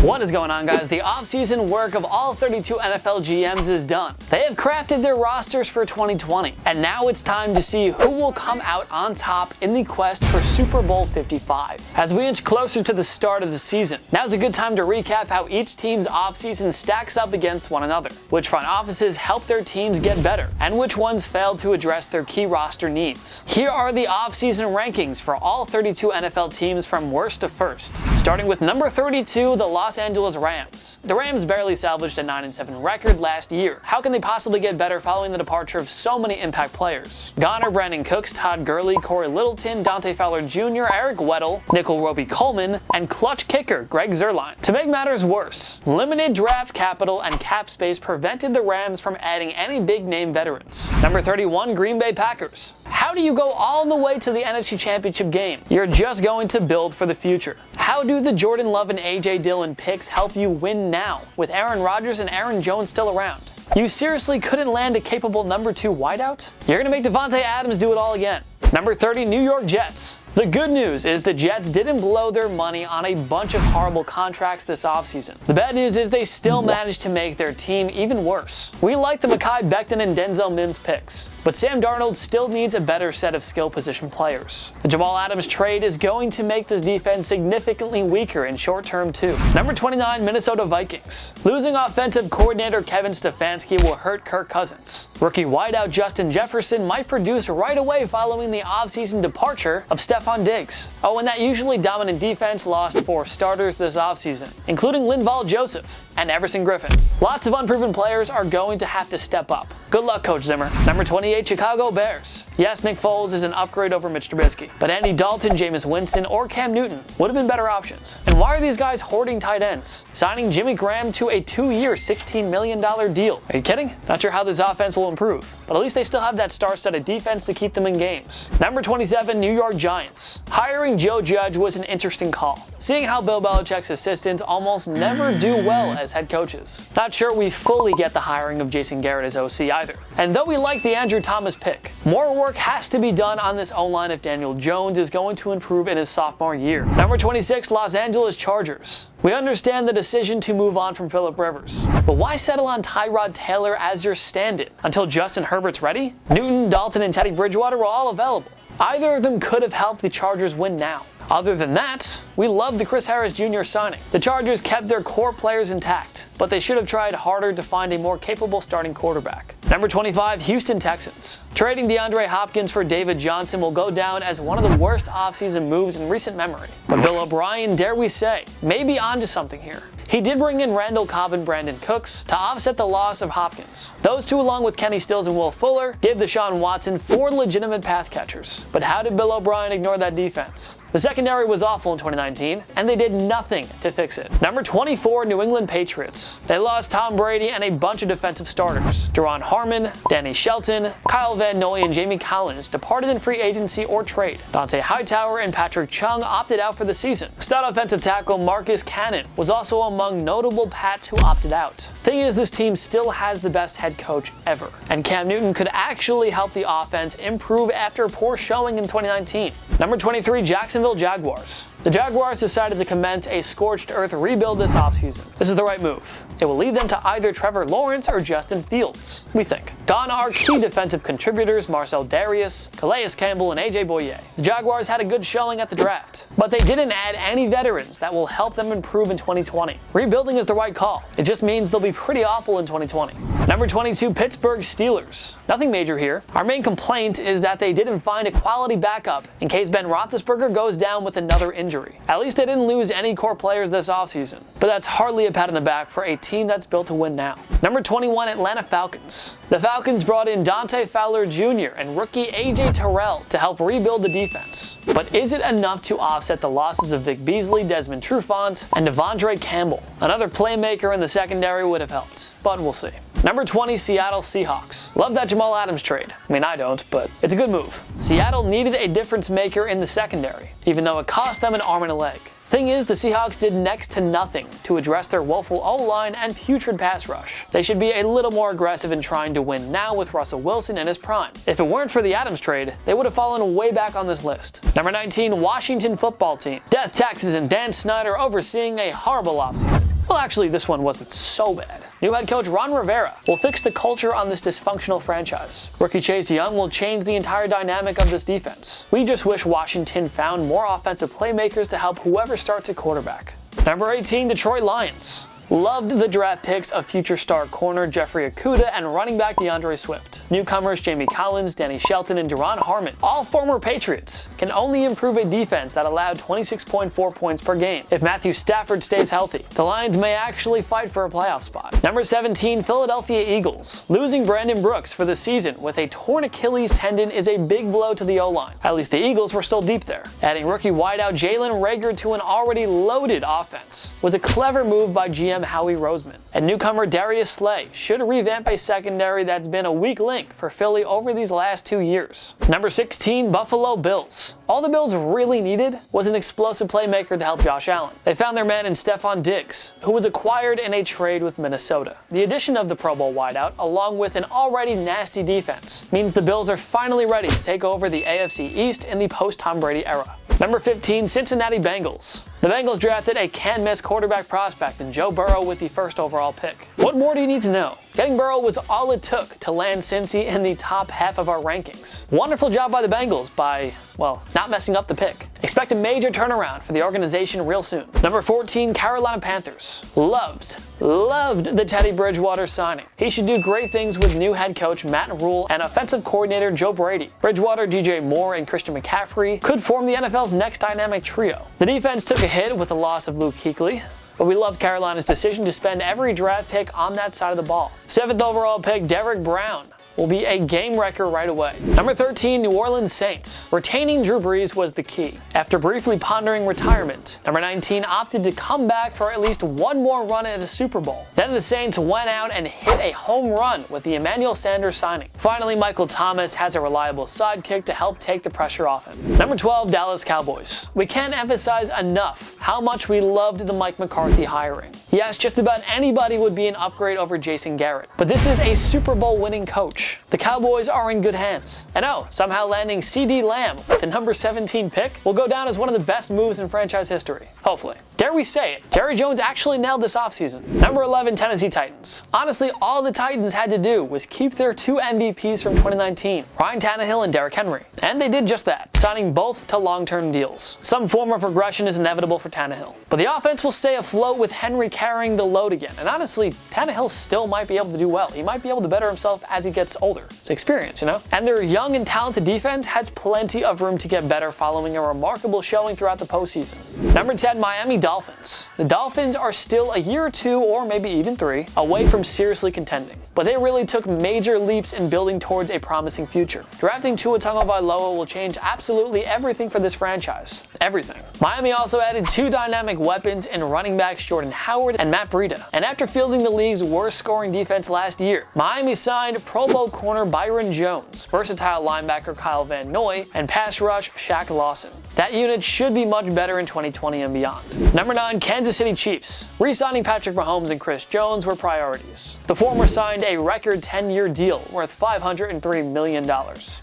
What is going on, guys? The offseason work of all 32 NFL GMs is done. They have crafted their rosters for 2020, and now it's time to see who will come out on top in the quest for Super Bowl 55. As we inch closer to the start of the season, now's a good time to recap how each team's offseason stacks up against one another, which front offices help their teams get better, and which ones failed to address their key roster needs. Here are the offseason rankings for all 32 NFL teams from worst to first. Starting with number 32, the Los Angeles Rams. The Rams barely salvaged a 9-7 record last year. How can they possibly get better following the departure of so many impact players? Goner, Brandon Cooks, Todd Gurley, Corey Littleton, Dante Fowler Jr., Eric Weddle, Nickel Roby Coleman, and clutch kicker Greg Zuerlein. To make matters worse, limited draft capital and cap space prevented the Rams from adding any big-name veterans. Number 31, Green Bay Packers. How do you go all the way to the NFC Championship game? You're just going to build for the future. How do the Jordan Love and A.J. Dillon picks help you win now, with Aaron Rodgers and Aaron Jones still around? You seriously couldn't land a capable number 2 wideout? You're going to make Devontae Adams do it all again. Number 30, New York Jets. The good news is the Jets didn't blow their money on a bunch of horrible contracts this offseason. The bad news is they still managed to make their team even worse. We like the Mekhi Becton and Denzel Mims picks, but Sam Darnold still needs a better set of skill position players. The Jamal Adams trade is going to make this defense significantly weaker in short term too. Number 29, Minnesota Vikings. Losing offensive coordinator Kevin Stefanski will hurt Kirk Cousins. Rookie wideout Justin Jefferson might produce right away following the offseason departure of Stephon Diggs. Oh, and that usually dominant defense lost 4 starters this offseason, including Linval Joseph and Everson Griffin. Lots of unproven players are going to have to step up. Good luck, Coach Zimmer. Number 28, Chicago Bears. Yes, Nick Foles is an upgrade over Mitch Trubisky, but Andy Dalton, Jameis Winston, or Cam Newton would have been better options. And why are these guys hoarding tight ends? Signing Jimmy Graham to a 2-year, $16 million deal. Are you kidding? Not sure how this offense will improve, but at least they still have that star-studded defense to keep them in games. Number 27, New York Giants. Hiring Joe Judge was an interesting call, seeing how Bill Belichick's assistants almost never do well as head coaches. Not sure we fully get the hiring of Jason Garrett as OC either. And though we like the Andrew Thomas pick, more work has to be done on this O-line if Daniel Jones is going to improve in his sophomore year. Number 26, Los Angeles Chargers. We understand the decision to move on from Phillip Rivers, but why settle on Tyrod Taylor as your stand-in until Justin Herbert's ready? Newton, Dalton, and Teddy Bridgewater were all available. Either of them could have helped the Chargers win now. Other than that, we love the Chris Harris Jr. signing. The Chargers kept their core players intact, but they should have tried harder to find a more capable starting quarterback. Number 25, Houston Texans. Trading DeAndre Hopkins for David Johnson will go down as one of the worst offseason moves in recent memory. But Bill O'Brien, dare we say, may be onto something here. He did bring in Randall Cobb and Brandon Cooks to offset the loss of Hopkins. Those two, along with Kenny Stills and Will Fuller, gave Deshaun Watson 4 legitimate pass catchers. But how did Bill O'Brien ignore that defense? The secondary was awful in 2019, and they did nothing to fix it. Number 24, New England Patriots. They lost Tom Brady and a bunch of defensive starters. Duron Harmon, Danny Shelton, Kyle Van Noy, and Jamie Collins departed in free agency or trade. Dante Hightower and Patrick Chung opted out for the season. Stout offensive tackle Marcus Cannon was also among notable Pats who opted out. Thing is, this team still has the best head coach ever, and Cam Newton could actually help the offense improve after a poor showing in 2019. Number 23, Jacksonville Jaguars. The Jaguars decided to commence a scorched earth rebuild this offseason. This is the right move. It will lead them to either Trevor Lawrence or Justin Fields, we think. Gone are key defensive contributors Marcel Darius, Calais Campbell, and AJ Boye. The Jaguars had a good showing at the draft, but they didn't add any veterans that will help them improve in 2020. Rebuilding is the right call. It just means they'll be pretty awful in 2020. Number 22, Pittsburgh Steelers. Nothing major here. Our main complaint is that they didn't find a quality backup in case Ben Roethlisberger goes down with another injury. At least they didn't lose any core players this offseason, but that's hardly a pat on the back for a team that's built to win now. Number 21, Atlanta Falcons. The Falcons brought in Dante Fowler Jr. and rookie A.J. Terrell to help rebuild the defense. But is it enough to offset the losses of Vic Beasley, Desmond Trufant, and Devondre Campbell? Another playmaker in the secondary would have helped, but we'll see. Number 20, Seattle Seahawks. Love that Jamal Adams trade. I mean, I don't, but it's a good move. Seattle needed a difference maker in the secondary, even though it cost them an arm and a leg. Thing is, the Seahawks did next to nothing to address their woeful O-line and putrid pass rush. They should be a little more aggressive in trying to win now with Russell Wilson in his prime. If it weren't for the Adams trade, they would have fallen way back on this list. Number 19, Washington Football Team. Death, taxes, and Dan Snyder overseeing a horrible offseason. Well, actually, this one wasn't so bad. New head coach Ron Rivera will fix the culture on this dysfunctional franchise. Rookie Chase Young will change the entire dynamic of this defense. We just wish Washington found more offensive playmakers to help whoever starts at quarterback. Number 18, Detroit Lions. Loved the draft picks of future star corner Jeffrey Okudah and running back DeAndre Swift. Newcomers Jamie Collins, Danny Shelton, and Duron Harmon, all former Patriots, can only improve a defense that allowed 26.4 points per game. If Matthew Stafford stays healthy, the Lions may actually fight for a playoff spot. Number 17, Philadelphia Eagles. Losing Brandon Brooks for the season with a torn Achilles tendon is a big blow to the O-line. At least the Eagles were still deep there. Adding rookie wideout Jalen Reagor to an already loaded offense was a clever move by GM Howie Roseman. And newcomer Darius Slay should revamp a secondary that's been a weak link for Philly over these last 2 years. Number 16, Buffalo Bills. All the Bills really needed was an explosive playmaker to help Josh Allen. They found their man in Stephon Diggs, who was acquired in a trade with Minnesota. The addition of the Pro Bowl wideout, along with an already nasty defense, means the Bills are finally ready to take over the AFC East in the post-Tom Brady era. Number 15, Cincinnati Bengals. The Bengals drafted a can't-miss quarterback prospect in Joe Burrow with the first overall pick. What more do you need to know? Getting Burrow was all it took to land Cincy in the top half of our rankings. Wonderful job by the Bengals by, well, not messing up the pick. Expect a major turnaround for the organization real soon. Number 14, Carolina Panthers. Loved the Teddy Bridgewater signing. He should do great things with new head coach Matt Rule and offensive coordinator Joe Brady. Bridgewater, DJ Moore, and Christian McCaffrey could form the NFL's next dynamic trio. The defense took a hit with the loss of Luke Kuechly, but we loved Carolina's decision to spend every draft pick on that side of the ball. 7th overall pick Derrick Brown will be a game wrecker right away. Number 13, New Orleans Saints. Retaining Drew Brees was the key. After briefly pondering retirement, number 19 opted to come back for at least one more run at a Super Bowl. Then the Saints went out and hit a home run with the Emmanuel Sanders signing. Finally, Michael Thomas has a reliable sidekick to help take the pressure off him. Number 12, Dallas Cowboys. We can't emphasize enough how much we loved the Mike McCarthy hiring. Yes, just about anybody would be an upgrade over Jason Garrett, but this is a Super Bowl winning coach. The Cowboys are in good hands. And oh, somehow landing CD Lamb with the number 17 pick will go down as one of the best moves in franchise history. Hopefully. Dare we say it, Jerry Jones actually nailed this offseason. Number 11, Tennessee Titans. Honestly, all the Titans had to do was keep their 2 MVPs from 2019, Ryan Tannehill and Derrick Henry. And they did just that, signing both to long-term deals. Some form of regression is inevitable for Tannehill, but the offense will stay afloat with Henry carrying the load again. And honestly, Tannehill still might be able to do well. He might be able to better himself as he gets older. It's experience, you know? And their young and talented defense has plenty of room to get better following a remarkable showing throughout the postseason. Number 10, Miami Dolphins. The Dolphins are still a year or 2, or maybe even 3, away from seriously contending. But they really took major leaps in building towards a promising future. Drafting Tua Tagovailoa will change absolutely everything for this franchise. Everything. Miami also added 2 dynamic weapons in running backs Jordan Howard and Matt Breida. And after fielding the league's worst scoring defense last year, Miami signed Pro Bowl corner Byron Jones, versatile linebacker Kyle Van Noy, and pass rush Shaq Lawson. That unit should be much better in 2020 and beyond. Number 9, Kansas City Chiefs. Re-signing Patrick Mahomes and Chris Jones were priorities. The former signed a record 10-year deal worth $503 million.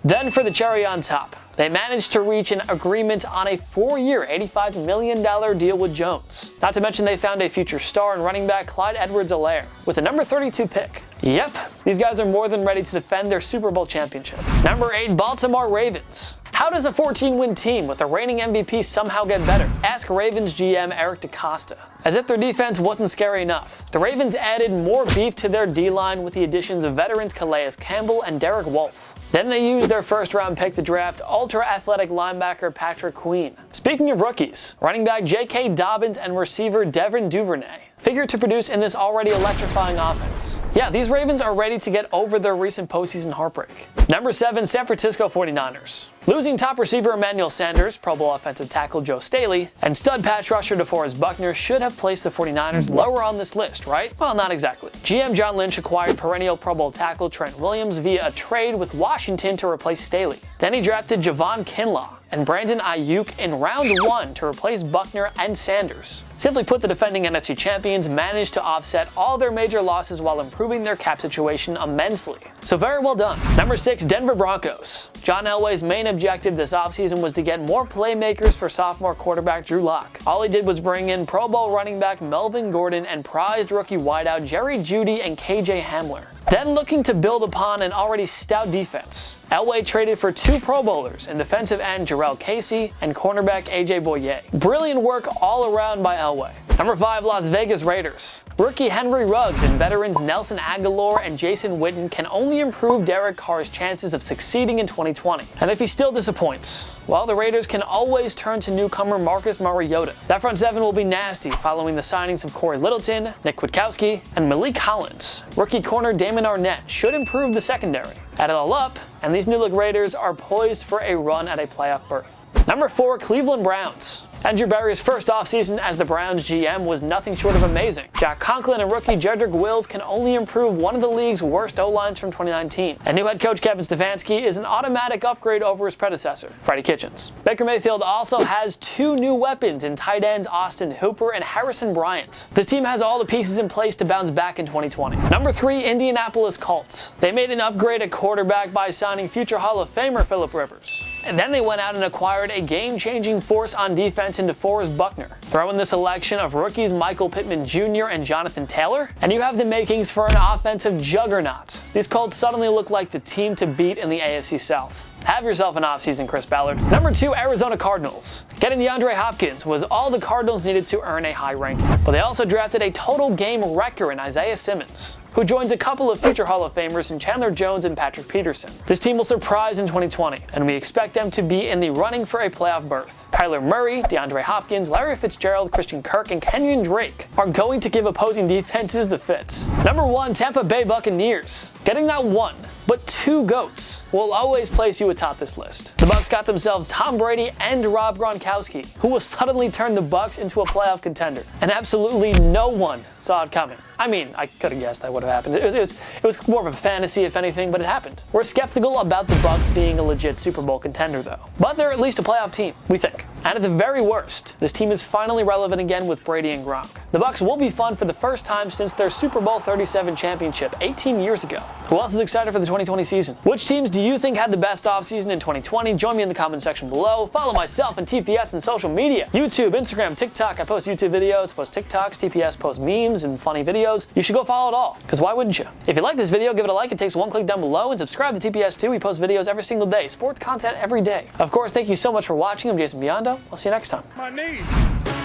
Then for the cherry on top, they managed to reach an agreement on a 4-year, $85 million deal with Jones. Not to mention they found a future star in running back Clyde Edwards-Helaire with a number 32 pick. Yep, these guys are more than ready to defend their Super Bowl championship. Number 8, Baltimore Ravens. How does a 14-win team with a reigning MVP somehow get better? Ask Ravens GM Eric DeCosta. As if their defense wasn't scary enough, the Ravens added more beef to their D-line with the additions of veterans Calais Campbell and Derek Wolfe. Then they used their first-round pick to draft ultra-athletic linebacker Patrick Queen. Speaking of rookies, running back J.K. Dobbins and receiver Devin Duvernay figured to produce in this already electrifying offense. Yeah, these Ravens are ready to get over their recent postseason heartbreak. Number 7, San Francisco 49ers. Losing top receiver Emmanuel Sanders, Pro Bowl offensive tackle Joe Staley, and stud pass rusher DeForest Buckner should have placed the 49ers lower on this list, right? Well, not exactly. GM John Lynch acquired perennial Pro Bowl tackle Trent Williams via a trade with Washington to replace Staley. Then he drafted Javon Kinlaw and Brandon Ayuk in round 1 to replace Buckner and Sanders. Simply put, the defending NFC champions managed to offset all their major losses while improving their cap situation immensely. So very well done. Number 6, Denver Broncos. John Elway's main objective this offseason was to get more playmakers for sophomore quarterback Drew Lock. All he did was bring in Pro Bowl running back Melvin Gordon and prized rookie wideout Jerry Jeudy and KJ Hamler. Then looking to build upon an already stout defense, Elway traded for 2 Pro Bowlers in defensive end Jarrell Casey and cornerback AJ Boye. Brilliant work all around by Elway. Number 5, Las Vegas Raiders. Rookie Henry Ruggs and veterans Nelson Aguilar and Jason Witten can only improve Derek Carr's chances of succeeding in 2020. And if he still disappoints, well, the Raiders can always turn to newcomer Marcus Mariota. That front 7 will be nasty following the signings of Corey Littleton, Nick Kwiatkowski, and Malik Collins. Rookie corner Damon Arnett should improve the secondary. Add it all up, and these new-look Raiders are poised for a run at a playoff berth. Number 4, Cleveland Browns. Andrew Berry's first offseason as the Browns GM was nothing short of amazing. Jack Conklin and rookie Jedrick Wills can only improve one of the league's worst O-lines from 2019. And new head coach Kevin Stefanski is an automatic upgrade over his predecessor, Freddie Kitchens. Baker Mayfield also has 2 new weapons in tight ends Austin Hooper and Harrison Bryant. This team has all the pieces in place to bounce back in 2020. Number 3, Indianapolis Colts. They made an upgrade at quarterback by signing future Hall of Famer Phillip Rivers. And then they went out and acquired a game-changing force on defense in DeForest Buckner. Throw in the selection of rookies Michael Pittman Jr. and Jonathan Taylor, and you have the makings for an offensive juggernaut. These Colts suddenly look like the team to beat in the AFC South. Have yourself an offseason, Chris Ballard. Number 2, Arizona Cardinals. Getting DeAndre Hopkins was all the Cardinals needed to earn a high ranking. But they also drafted a total game wrecker in Isaiah Simmons, who joins a couple of future Hall of Famers in Chandler Jones and Patrick Peterson. This team will surprise in 2020, and we expect them to be in the running for a playoff berth. Kyler Murray, DeAndre Hopkins, Larry Fitzgerald, Christian Kirk, and Kenyon Drake are going to give opposing defenses the fits. Number 1, Tampa Bay Buccaneers. Getting not 1, but 2 GOATs will always place you atop this list. The Bucs got themselves Tom Brady and Rob Gronkowski, who will suddenly turn the Bucs into a playoff contender. And absolutely no one saw it coming. I mean, I could have guessed that would have happened. It was more of a fantasy, if anything, but it happened. We're skeptical about the Bucs being a legit Super Bowl contender, though. But they're at least a playoff team, we think. And at the very worst, this team is finally relevant again with Brady and Gronk. The Bucs will be fun for the first time since their Super Bowl 37 championship 18 years ago. Who else is excited for the 2020 season? Which teams do you think had the best offseason in 2020? Join me in the comment section below. Follow myself and TPS on social media. YouTube, Instagram, TikTok. I post YouTube videos, post TikToks. TPS posts memes and funny videos. You should go follow it all, because why wouldn't you? If you like this video, give it a like. It takes 1 click down below, and subscribe to TPS too. We post videos every single day. Sports content every day. Of course, thank you so much for watching. I'm Jason Biondo. I'll see you next time. My knee.